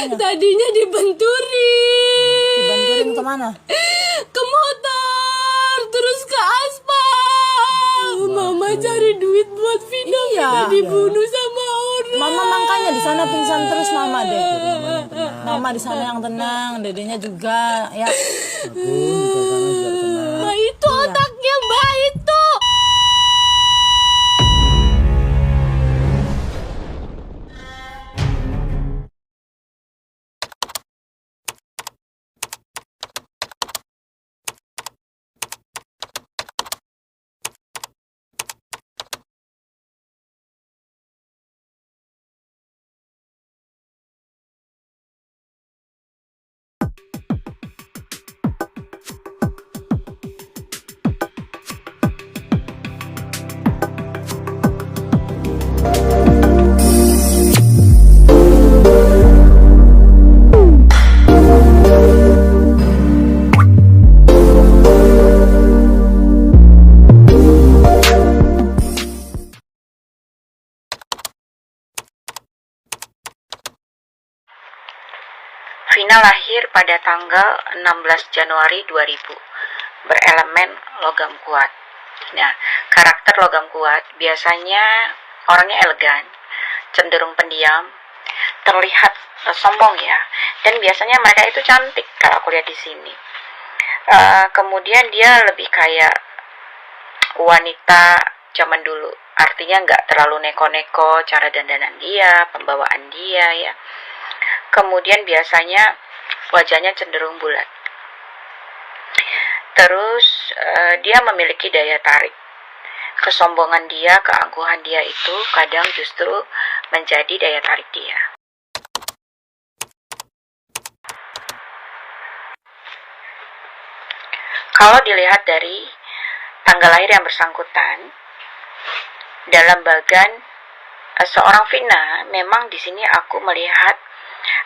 makanya? Tadinya dibenturin. Dibanturin kemana? Ke motor, terus ke aspal. Mama cari duit buat Vina. Iya. Vina dibunuh sama orang. Mama makanya di sana pingsan terus mama deh. Mama di sana yang tenang, dedenya juga ya. Mbak itu otaknya Mbak itu. Vina lahir pada tanggal 16 Januari 2000, berelemen logam kuat. Nah, karakter logam kuat biasanya orangnya elegan, cenderung pendiam, terlihat sombong ya, dan biasanya mereka itu cantik kalau aku lihat di sini. Kemudian dia lebih kayak wanita zaman dulu, artinya nggak terlalu neko-neko cara dandanan dia, pembawaan dia ya. Kemudian biasanya wajahnya cenderung bulat. Terus dia memiliki daya tarik. Kesombongan dia, keangkuhan dia itu kadang justru menjadi daya tarik dia. Kalau dilihat dari tanggal lahir yang bersangkutan, dalam bagan seorang Vina, memang di sini aku melihat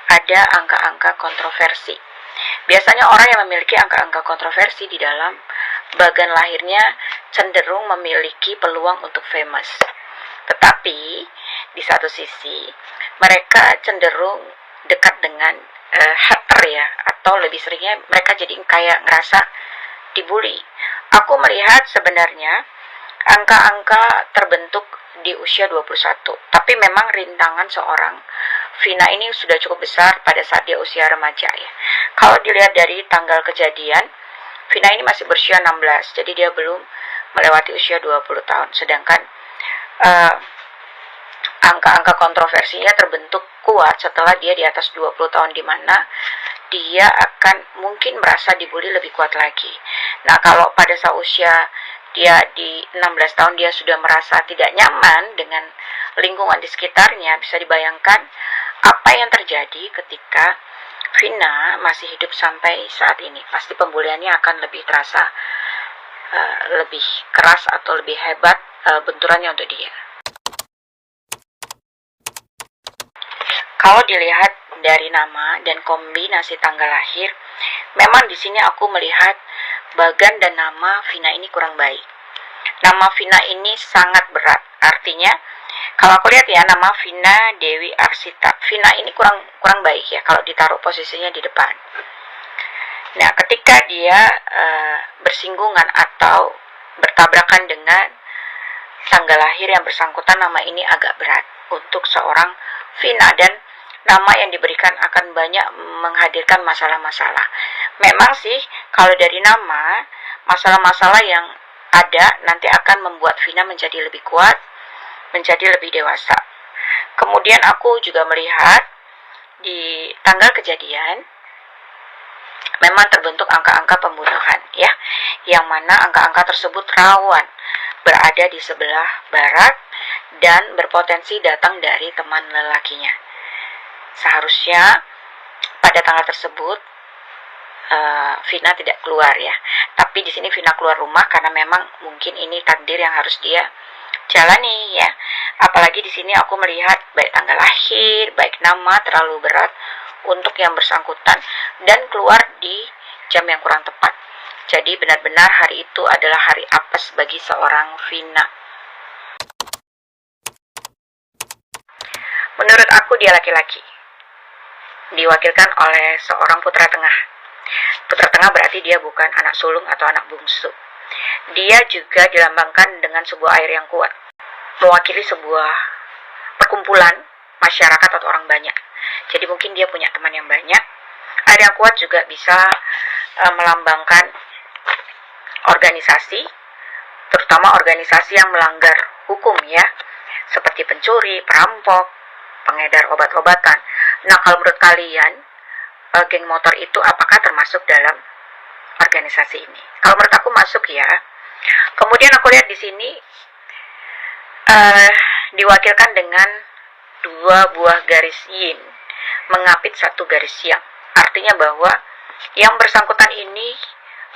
ada angka-angka kontroversi. Biasanya orang yang memiliki angka-angka kontroversi di dalam bagan lahirnya cenderung memiliki peluang untuk famous. Tetapi di satu sisi mereka cenderung dekat dengan hater ya, atau lebih seringnya mereka jadi kayak ngerasa dibully. Aku melihat sebenarnya angka-angka terbentuk di usia 21. Tapi memang rintangan seorang Vina ini sudah cukup besar pada saat dia usia remaja ya. Kalau dilihat dari tanggal kejadian, Vina ini masih berusia 16, jadi dia belum melewati usia 20 tahun. Sedangkan angka-angka kontroversinya terbentuk kuat setelah dia di atas 20 tahun, di mana dia akan mungkin merasa dibully lebih kuat lagi. Nah, kalau pada saat usia dia di 16 tahun dia sudah merasa tidak nyaman dengan lingkungan di sekitarnya, bisa dibayangkan apa yang terjadi ketika Vina masih hidup sampai saat ini. Pasti pembuliannya akan lebih terasa, lebih keras atau lebih hebat benturannya untuk dia. Kalau dilihat dari nama dan kombinasi tanggal lahir, memang di sini aku melihat bagan dan nama Vina ini kurang baik. Nama Vina ini sangat berat. Artinya, kalau aku lihat ya, nama Vina Dewi Arsita, Vina ini kurang baik ya kalau ditaruh posisinya di depan. Nah, ketika dia bersinggungan atau bertabrakan dengan tanggal lahir yang bersangkutan, nama ini agak berat untuk seorang Vina, dan nama yang diberikan akan banyak menghadirkan masalah-masalah. Memang sih, kalau dari nama, masalah-masalah yang ada nanti akan membuat Vina menjadi lebih kuat, menjadi lebih dewasa. Kemudian aku juga melihat di tanggal kejadian memang terbentuk angka-angka pembunuhan ya, yang mana angka-angka tersebut rawan berada di sebelah barat dan berpotensi datang dari teman lelakinya. Seharusnya pada tanggal tersebut Vina tidak keluar ya, tapi di sini Vina keluar rumah karena memang mungkin ini takdir yang harus dia jalani ya. Apalagi di sini aku melihat baik tanggal lahir, baik nama terlalu berat untuk yang bersangkutan dan keluar di jam yang kurang tepat. Jadi benar-benar hari itu adalah hari apes bagi seorang Vina. Menurut aku dia laki-laki. diwakilkan oleh seorang putra tengah. Putra tengah berarti dia bukan anak sulung atau anak bungsu. Dia juga dilambangkan dengan sebuah air yang kuat, mewakili sebuah perkumpulan masyarakat atau orang banyak. Jadi mungkin dia punya teman yang banyak. Air yang kuat juga bisa melambangkan organisasi, terutama organisasi yang melanggar hukum ya, seperti pencuri, perampok, pengedar obat-obatan. Nah, kalau menurut kalian, geng motor itu apakah termasuk dalam organisasi ini? Kalau menurut aku masuk ya. Kemudian aku lihat di sini diwakilkan dengan 2 buah garis yin mengapit 1 garis yang. Artinya bahwa yang bersangkutan ini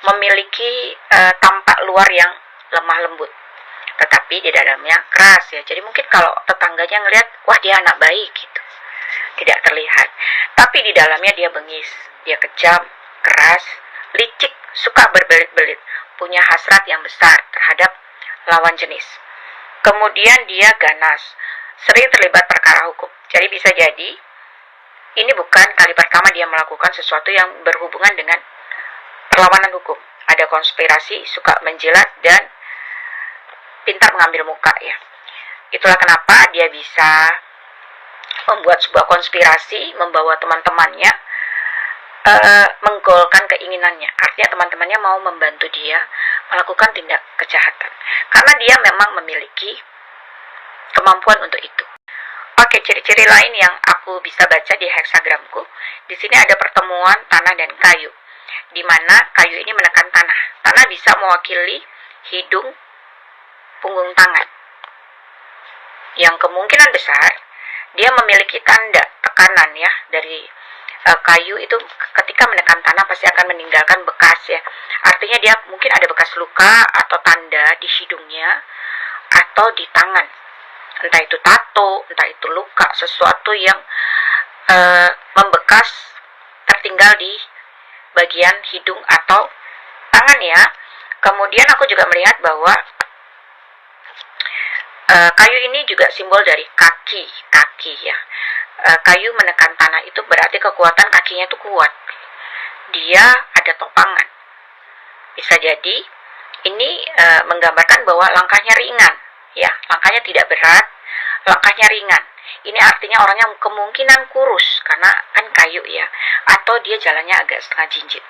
memiliki tampak luar yang lemah lembut, tetapi di dalamnya keras ya. Jadi mungkin kalau tetangganya ngelihat, wah dia anak baik gitu, tidak terlihat. Tapi di dalamnya dia bengis, dia kejam, keras, licik, suka berbelit-belit, punya hasrat yang besar terhadap lawan jenis. Kemudian dia ganas, sering terlibat perkara hukum. Jadi bisa jadi ini bukan kali pertama dia melakukan sesuatu yang berhubungan dengan perlawanan hukum. Ada konspirasi, suka menjilat, dan pintar mengambil muka ya. Itulah kenapa dia bisa membuat sebuah konspirasi, membawa teman-temannya menggolkan keinginannya. Artinya teman-temannya mau membantu dia melakukan tindak kejahatan, karena dia memang memiliki kemampuan untuk itu. Oke, ciri-ciri lain yang aku bisa baca di heksagramku, di sini ada pertemuan tanah dan kayu, di mana kayu ini menekan tanah. Tanah bisa mewakili hidung, punggung tangan, yang kemungkinan besar dia memiliki tanda tekanan ya dari kayu itu. Ketika menekan tanah pasti akan meninggalkan bekas ya. Artinya dia mungkin ada bekas luka atau tanda di hidungnya atau di tangan. Entah itu tato, entah itu luka, sesuatu yang membekas tertinggal di bagian hidung atau tangan ya. Kemudian aku juga melihat bahwa kayu ini juga simbol dari kaki ya. Kayu menekan tanah itu berarti kekuatan kakinya itu kuat. Dia ada topangan. Bisa jadi ini menggambarkan bahwa langkahnya ringan ya, langkahnya tidak berat, langkahnya ringan. Ini artinya orangnya kemungkinan kurus karena kan kayu ya, atau dia jalannya agak setengah jinjit.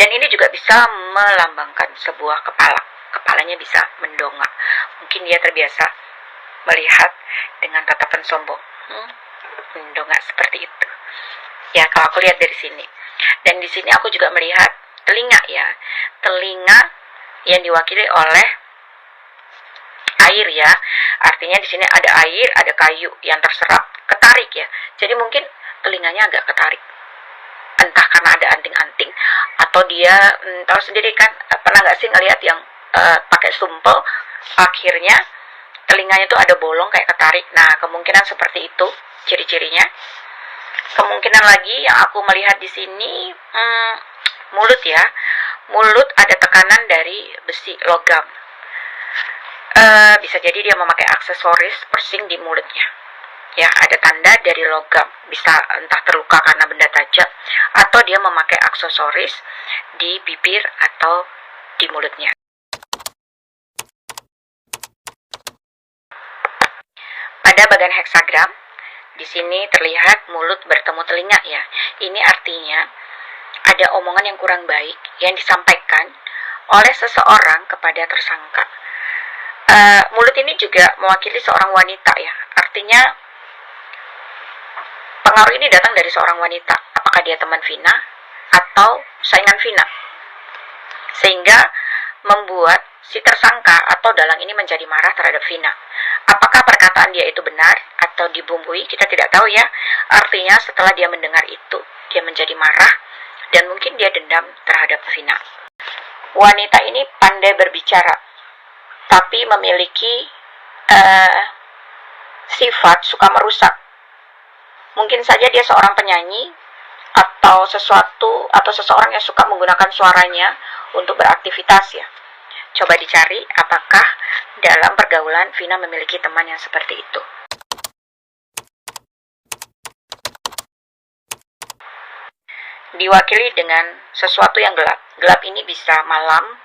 Dan ini juga bisa melambangkan sebuah kepala. Kepalanya bisa mendongak. Mungkin dia terbiasa melihat dengan tatapan sombong. Mendongak seperti itu. Ya, kalau aku lihat dari sini. Dan di sini aku juga melihat telinga ya. Telinga yang diwakili oleh air ya. Artinya di sini ada air, ada kayu yang terserap, ketarik ya. Jadi mungkin telinganya agak ketarik. Entah karena ada anting-anting atau dia tahu sendiri kan, pernah nggak sih ngelihat yang pakai sumpel, akhirnya telinganya itu ada bolong kayak ketarik. Nah, kemungkinan seperti itu ciri-cirinya. Kemungkinan lagi yang aku melihat di sini mulut ya. Mulut ada tekanan dari besi logam. Bisa jadi dia memakai aksesoris persing di mulutnya. Ya, ada tanda dari logam. Bisa entah terluka karena benda tajam atau dia memakai aksesoris di bibir atau di mulutnya. Pada bagian heksagram, di sini terlihat mulut bertemu telinga ya. Ini artinya ada omongan yang kurang baik yang disampaikan oleh seseorang kepada tersangka. Mulut ini juga mewakili seorang wanita ya. Artinya pengaruh ini datang dari seorang wanita. Apakah dia teman Vina atau saingan Vina? Sehingga membuat si tersangka atau dalang ini menjadi marah terhadap Vina. Apakah perkataan dia itu benar atau dibumbui? Kita tidak tahu ya. Artinya setelah dia mendengar itu, dia menjadi marah dan mungkin dia dendam terhadap Vina. Wanita ini pandai berbicara, tapi memiliki sifat suka merusak. Mungkin saja dia seorang penyanyi atau seseorang yang suka menggunakan suaranya untuk beraktivitas ya. Coba dicari apakah dalam pergaulan Vina memiliki teman yang seperti itu. diwakili dengan sesuatu yang gelap. Gelap ini bisa malam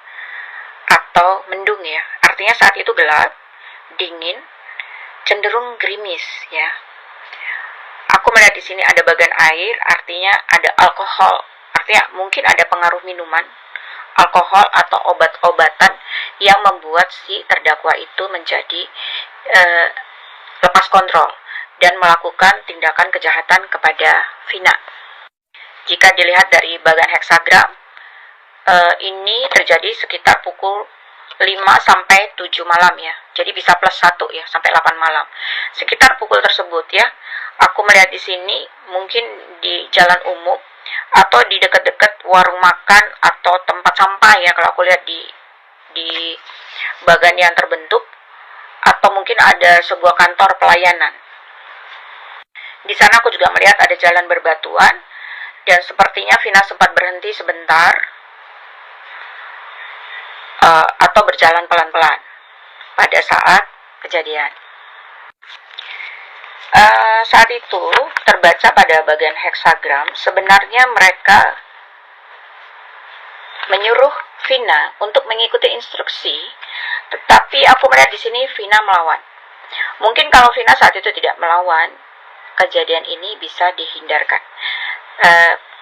atau mendung ya. Artinya saat itu gelap, dingin, cenderung gerimis ya. Aku melihat di sini ada bagan air, artinya ada alkohol. Artinya mungkin ada pengaruh minuman, alkohol atau obat-obatan yang membuat si terdakwa itu menjadi lepas kontrol dan melakukan tindakan kejahatan kepada Vina. Jika dilihat dari bagan heksagram, ini terjadi sekitar pukul 5 sampai 7 malam ya. Jadi bisa plus 1 ya, sampai 8 malam. Sekitar pukul tersebut ya. Aku melihat di sini mungkin di jalan umum atau di dekat-dekat warung makan atau tempat sampah ya, kalau aku lihat di bagan yang terbentuk, atau mungkin ada sebuah kantor pelayanan. Di sana aku juga melihat ada jalan berbatuan dan sepertinya Vina sempat berhenti sebentar atau berjalan pelan-pelan pada saat kejadian. Saat itu terbaca pada bagian heksagram, sebenarnya mereka menyuruh Vina untuk mengikuti instruksi, tetapi aku melihat di sini Vina melawan. Mungkin kalau Vina saat itu tidak melawan, kejadian ini bisa dihindarkan.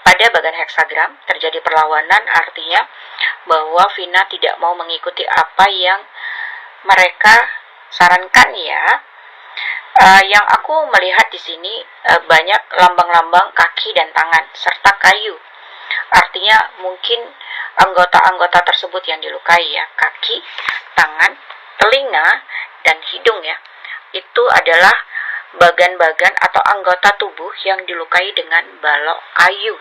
Pada bagian heksagram terjadi perlawanan, artinya bahwa Vina tidak mau mengikuti apa yang mereka sarankan ya. Yang aku melihat di sini banyak lambang-lambang kaki dan tangan serta kayu. Artinya mungkin anggota-anggota tersebut yang dilukai ya, kaki, tangan, telinga, dan hidung ya. Itu adalah bagan-bagan atau anggota tubuh yang dilukai dengan balok kayu.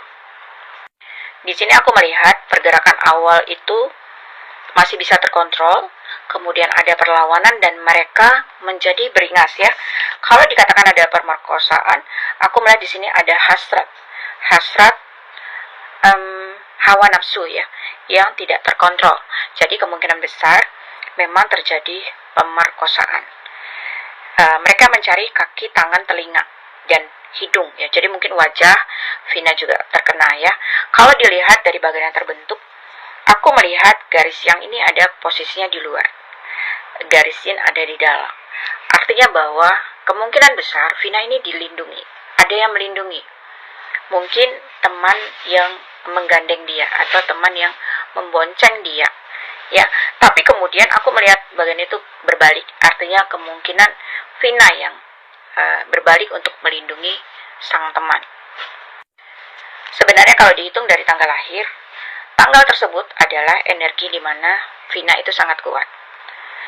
Di sini aku melihat pergerakan awal itu masih bisa terkontrol, kemudian ada perlawanan dan mereka menjadi beringas ya. Kalau dikatakan ada pemerkosaan, aku melihat di sini ada hasrat hawa nafsu ya, yang tidak terkontrol. Jadi kemungkinan besar memang terjadi pemerkosaan. Mereka mencari kaki, tangan, telinga, dan hidung ya. Jadi mungkin wajah Vina juga terkena ya. Kalau dilihat dari bagian yang terbentuk, aku melihat garis yang ini ada posisinya di luar, garis yang ada di dalam. Artinya bahwa kemungkinan besar Vina ini dilindungi, ada yang melindungi. Mungkin teman yang menggandeng dia atau teman yang membonceng dia ya. Tapi kemudian aku melihat bagian itu berbalik, artinya kemungkinan Vina yang berbalik untuk melindungi sang teman. Sebenarnya kalau dihitung dari tanggal lahir, tanggal tersebut adalah energi di mana Vina itu sangat kuat.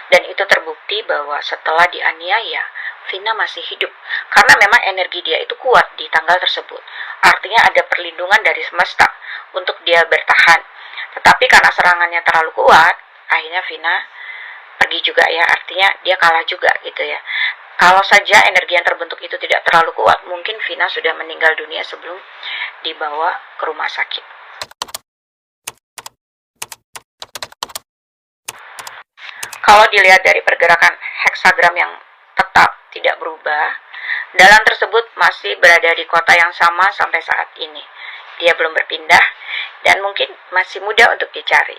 Dan itu terbukti bahwa setelah dianiaya, Vina masih hidup. Karena memang energi dia itu kuat di tanggal tersebut. Artinya ada perlindungan dari semesta untuk dia bertahan. Tetapi karena serangannya terlalu kuat, akhirnya Vina pergi juga ya. Artinya dia kalah juga gitu ya. Kalau saja energi yang terbentuk itu tidak terlalu kuat, mungkin Vina sudah meninggal dunia sebelum dibawa ke rumah sakit. Kalau dilihat dari pergerakan heksagram yang tetap tidak berubah, dalang tersebut masih berada di kota yang sama sampai saat ini. Dia belum berpindah dan mungkin masih muda untuk dicari.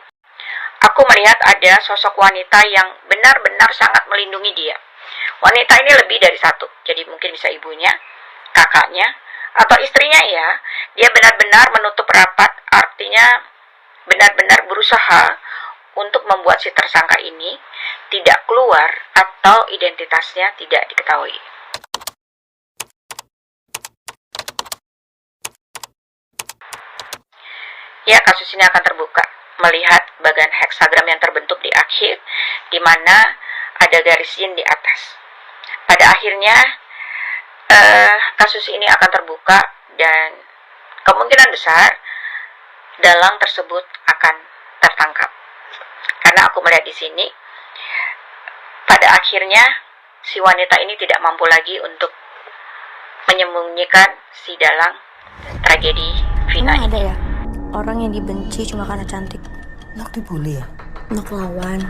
Aku melihat ada sosok wanita yang benar-benar sangat melindungi dia. Wanita ini lebih dari satu, jadi mungkin bisa ibunya, kakaknya, atau istrinya ya. Dia benar-benar menutup rapat, artinya benar-benar berusaha untuk membuat si tersangka ini tidak keluar atau identitasnya tidak diketahui. Ya, kasus ini akan terbuka melihat bagian heksagram yang terbentuk di akhir, di mana ada garis yin di atas. Pada akhirnya kasus ini akan terbuka dan kemungkinan besar dalang tersebut akan tertangkap. Karena aku melihat di sini, pada akhirnya si wanita ini tidak mampu lagi untuk menyembunyikan si dalang tragedi Vina. Emang ada ya orang yang dibenci cuma karena cantik? Nak dibully ya? Nak lawan.